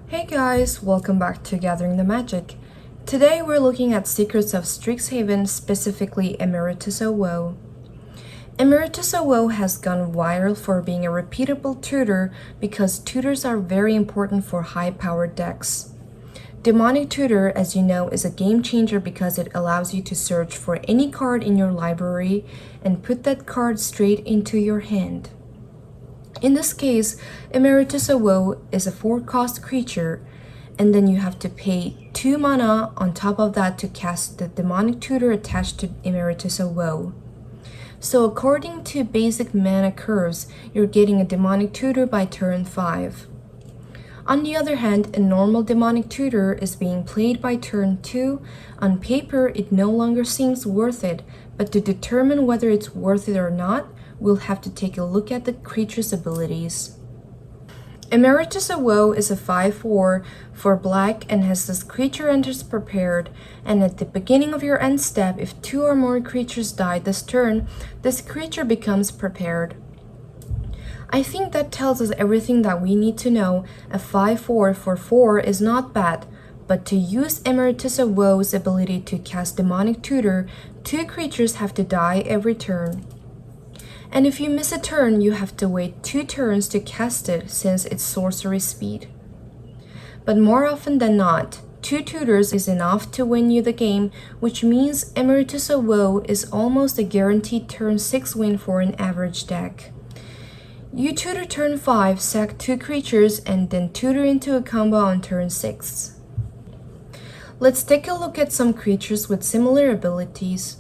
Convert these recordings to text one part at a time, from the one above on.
Hey guys, welcome back to Gathering the Magic. Today we're looking at secrets of Strixhaven, specifically Emeritus of Woe. Emeritus of Woe has gone viral for being a repeatable tutor because tutors are very important for high-powered decks. Demonic Tutor, as you know, is a game changer because it allows you to search for any card in your library and put that card straight into your hand. In this case, Emeritus of Woe is a 4-cost creature, and then you have to pay 2 mana on top of that to cast the Demonic Tutor attached to Emeritus of Woe. So according to basic mana curves, you're getting a Demonic Tutor by turn 5. On the other hand, a normal Demonic Tutor is being played by turn 2. On paper, it no longer seems worth it, but to determine whether it's worth it or not, we'll have to take a look at the creature's abilities. Emeritus of Woe is a 5/4 for black and has this creature enters prepared, and at the beginning of your end step, if 2 or more creatures die this turn, this creature becomes prepared. I think that tells us everything that we need to know. A 5/4 for 4 is not bad, but to use Emeritus of Woe's ability to cast Demonic Tutor, 2 creatures have to die every turn. And if you miss a turn, you have to wait 2 turns to cast it since it's sorcery speed. But more often than not, 2 tutors is enough to win you the game, which means Emeritus of Woe is almost a guaranteed turn 6 win for an average deck. You tutor turn 5, sack 2 creatures, and then tutor into a combo on turn 6. Let's take a look at some creatures with similar abilities.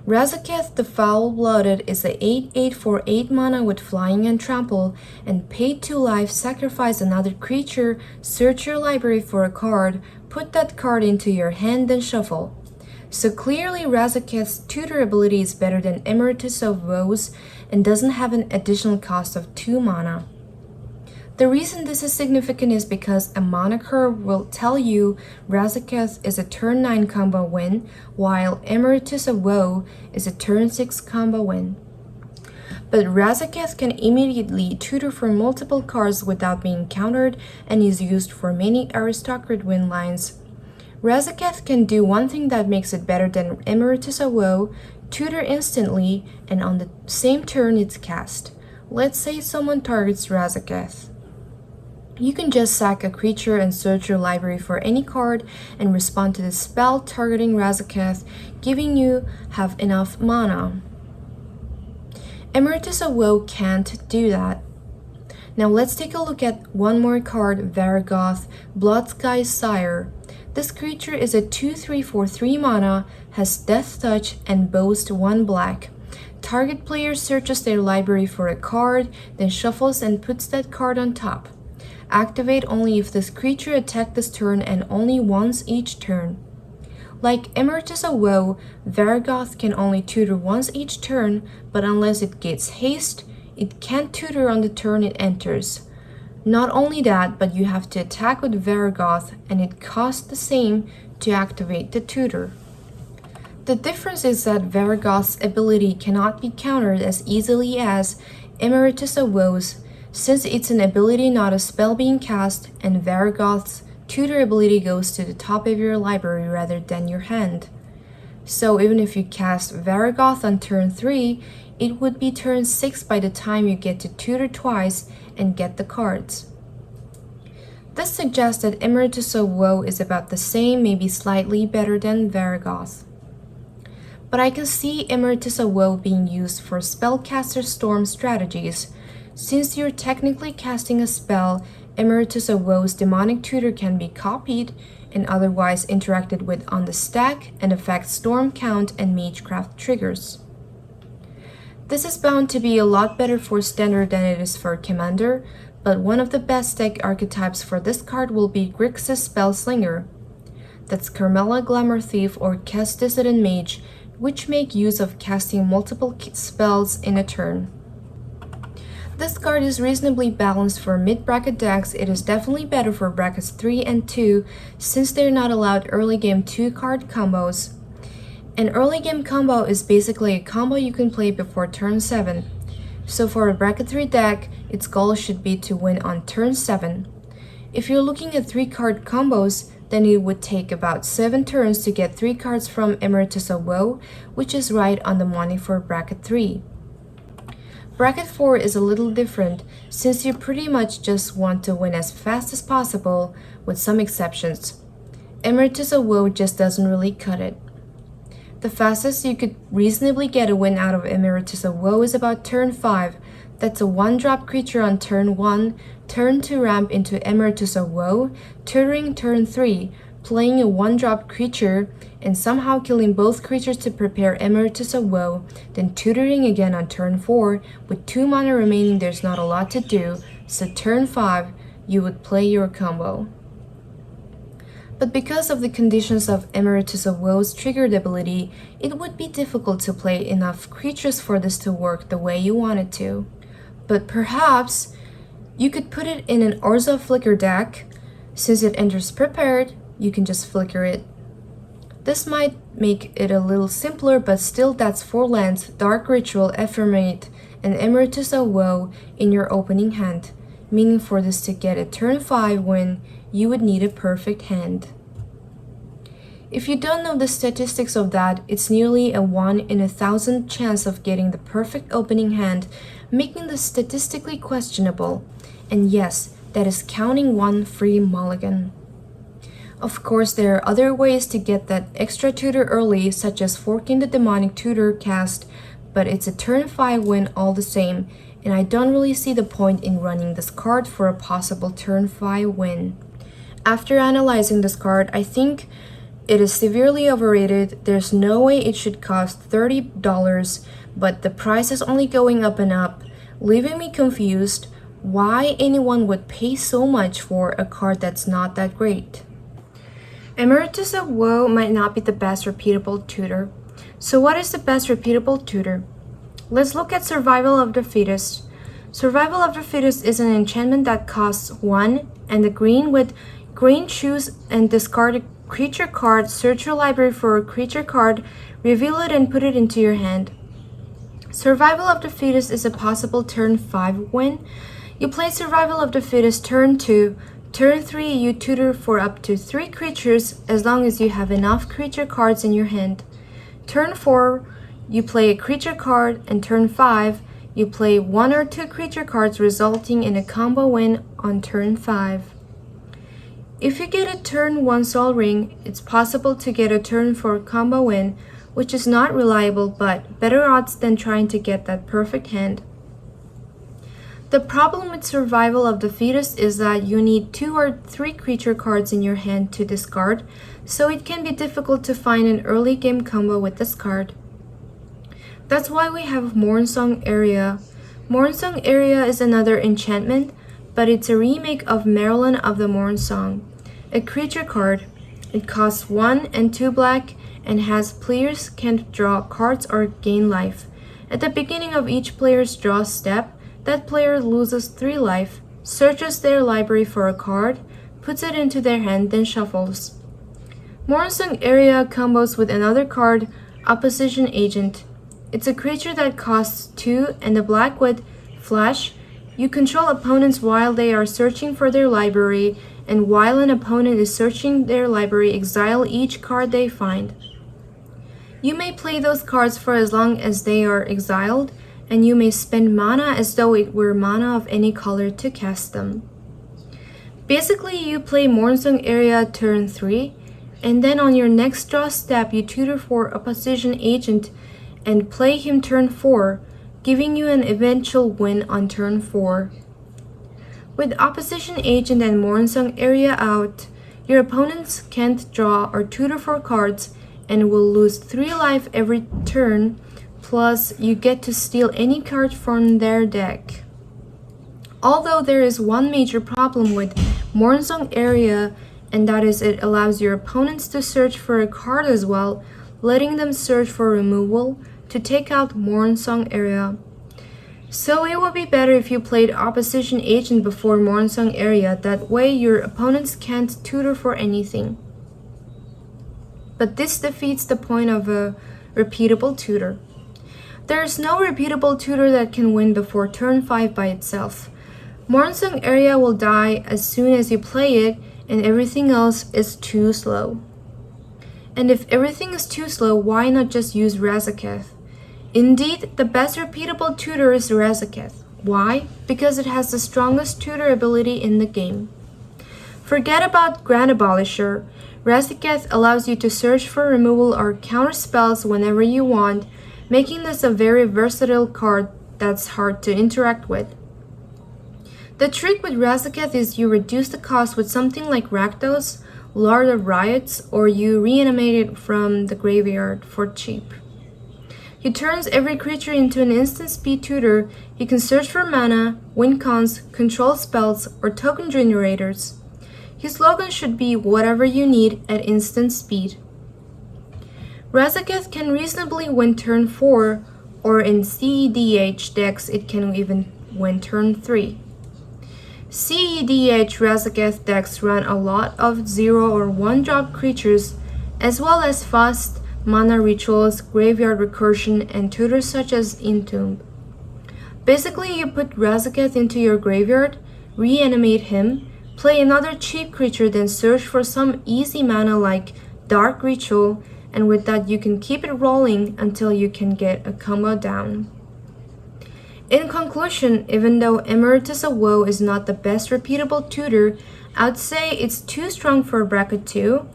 Razaketh the Foul-Blooded is a 8/8 for 8 mana with flying and trample, and pay 2 life, sacrifice another creature, search your library for a card, put that card into your hand, then shuffle. So clearly Razaketh's tutor ability is better than Emeritus of Woe's and doesn't have an additional cost of 2 mana. The reason this is significant is because a mana curve will tell you Razaketh is a turn 9 combo win, while Emeritus of Woe is a turn 6 combo win. But Razaketh can immediately tutor for multiple cards without being countered and is used for many aristocrat win lines. Razaketh can do one thing that makes it better than Emeritus of Woe: tutor instantly, and on the same turn it's cast. Let's say someone targets Razaketh. You can just sack a creature and search your library for any card and respond to the spell targeting Razaketh, giving you have enough mana. Emeritus of Woe can't do that. Now let's take a look at one more card, Razaketh, Bloodsky's Sire. This creature is a 2/3 for 3 mana, has Death Touch, and boasts 1 black. Target player searches their library for a card, then shuffles and puts that card on top. Activate only if this creature attacked this turn and only once each turn. Like Emeritus of Woe, Razaketh can only tutor once each turn, but unless it gets haste, it can't tutor on the turn it enters. Not only that, but you have to attack with Razaketh, and it costs the same to activate the tutor. The difference is that Razaketh's ability cannot be countered as easily as Emeritus of Woe's, since it's an ability, not a spell being cast, and Razaketh's tutor ability goes to the top of your library rather than your hand. So even if you cast Razaketh on turn 3, it would be turn 6 by the time you get to tutor twice and get the cards. This suggests that Emeritus of Woe is about the same, maybe slightly better than Razaketh. But I can see Emeritus of Woe being used for spellcaster storm strategies. Since you're technically casting a spell, Emeritus of Woe's Demonic Tutor can be copied and otherwise interacted with on the stack and affect Storm Count and Magecraft triggers. This is bound to be a lot better for Standard than it is for Commander, but one of the best deck archetypes for this card will be Grixis Spellslinger. That's Carmella Glamour Thief or Kess Dissident Mage, which make use of casting multiple spells in a turn. This card is reasonably balanced for mid-bracket decks. It is definitely better for brackets 3 and 2 since they're not allowed early game 2-card combos. An early game combo is basically a combo you can play before turn 7. So for a bracket 3 deck, its goal should be to win on turn 7. If you're looking at 3-card combos, then it would take about 7 turns to get 3 cards from Emeritus of Woe, which is right on the money for bracket 3. Bracket 4 is a little different, since you pretty much just want to win as fast as possible, with some exceptions. Emeritus of Woe just doesn't really cut it. The fastest you could reasonably get a win out of Emeritus of Woe is about turn 5. That's a 1-drop creature on turn 1, turn 2 ramp into Emeritus of Woe, tutoring turn 3, playing a 1-drop creature, and somehow killing both creatures to prepare Emeritus of Woe, then tutoring again on turn 4. With 2 mana remaining, there's not a lot to do, so turn 5, you would play your combo. But because of the conditions of Emeritus of Woe's triggered ability, it would be difficult to play enough creatures for this to work the way you want it to. But perhaps you could put it in an Urza Flicker deck. Since it enters prepared, you can just flicker it. This might make it a little simpler, but still that's 4 lands, Dark Ritual, Ephemerate, and Emeritus of Woe in your opening hand, meaning for this to get a turn 5 win, you would need a perfect hand. If you don't know the statistics of that, it's nearly a 1 in 1,000 chance of getting the perfect opening hand, making this statistically questionable. And yes, that is counting 1 free mulligan. Of course, there are other ways to get that extra tutor early, such as forking the demonic tutor cast, but it's a turn 5 win all the same, and I don't really see the point in running this card for a possible turn 5 win. After analyzing this card, I think it is severely overrated. There's no way it should cost $30, but the price is only going up and up, leaving me confused why anyone would pay so much for a card that's not that great. Emeritus of Woe might not be the best repeatable tutor. So what is the best repeatable tutor? Let's look at Survival of the Fittest. Survival of the Fittest is an enchantment that costs 1 and the green with green, choose and discard a creature card, search your library for a creature card, reveal it and put it into your hand. Survival of the Fittest is a possible turn 5 win. You play Survival of the Fittest turn 2. Turn 3, you tutor for up to 3 creatures as long as you have enough creature cards in your hand. Turn 4, you play a creature card, and turn 5, you play 1 or 2 creature cards, resulting in a combo win on turn 5. If you get a turn 1 Sol Ring, it's possible to get a turn 4 combo win, which is not reliable but better odds than trying to get that perfect hand. The problem with Survival of the Fittest is that you need 2 or 3 creature cards in your hand to discard, so it can be difficult to find an early game combo with this card. That's why we have Mornsong Area. Mornsong Area is another enchantment, but it's a remake of Marilyn of the Mornsong, a creature card. It costs 1 and 2 black and has players can't draw cards or gain life. At the beginning of each player's draw step, that player loses 3 life, searches their library for a card, puts it into their hand, then shuffles. Mornsong Area combos with another card, Opposition Agent. It's a creature that costs 2 and a black with Flash. You control opponents while they are searching for their library, and while an opponent is searching their library, exile each card they find. You may play those cards for as long as they are exiled, and you may spend mana as though it were mana of any color to cast them. Basically, you play Mornsong Area turn 3, and then on your next draw step you tutor for Opposition Agent and play him turn 4, giving you an eventual win on turn 4. With Opposition Agent and Mornsong Area out, your opponents can't draw or tutor for cards and will lose 3 life every turn, plus you get to steal any card from their deck. Although there is one major problem with Mornsong Area, and that is it allows your opponents to search for a card as well, letting them search for removal to take out Mornsong Area. So it would be better if you played Opposition Agent before Mornsong Area, that way your opponents can't tutor for anything. But this defeats the point of a repeatable tutor. There is no repeatable tutor that can win before turn 5 by itself. Mornsung area will die as soon as you play it, and everything else is too slow. And if everything is too slow, why not just use Razaketh? Indeed, the best repeatable tutor is Razaketh. Why? Because it has the strongest tutor ability in the game. Forget about Grand Abolisher. Razaketh allows you to search for removal or counter spells whenever you want, making this a very versatile card that's hard to interact with. The trick with Razaketh is you reduce the cost with something like Rakdos, Lord of Riots, or you reanimate it from the graveyard for cheap. He turns every creature into an instant speed tutor. He can search for mana, win cons, control spells, or token generators. His slogan should be whatever you need at instant speed. Razaketh can reasonably win turn 4, or in cEDH decks it can even win turn 3. cEDH Razaketh decks run a lot of 0 or 1 drop creatures, as well as fast mana rituals, graveyard recursion, and tutors such as Entomb. Basically, you put Razaketh into your graveyard, reanimate him, play another cheap creature, then search for some easy mana like Dark Ritual, and with that you can keep it rolling until you can get a combo down. In conclusion, even though Emeritus of Woe is not the best repeatable tutor, I'd say it's too strong for bracket 2,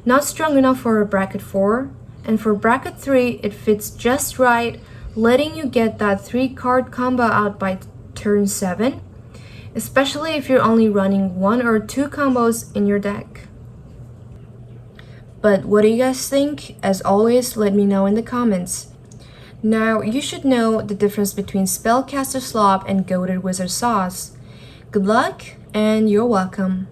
not strong enough for a bracket 4, and for bracket 3 it fits just right, letting you get that 3-card combo out by turn 7, especially if you're only running 1 or 2 combos in your deck. But what do you guys think? As always, let me know in the comments. Now, you should know the difference between Spellcaster Slop and Goated Wizard Sauce. Good luck, and you're welcome.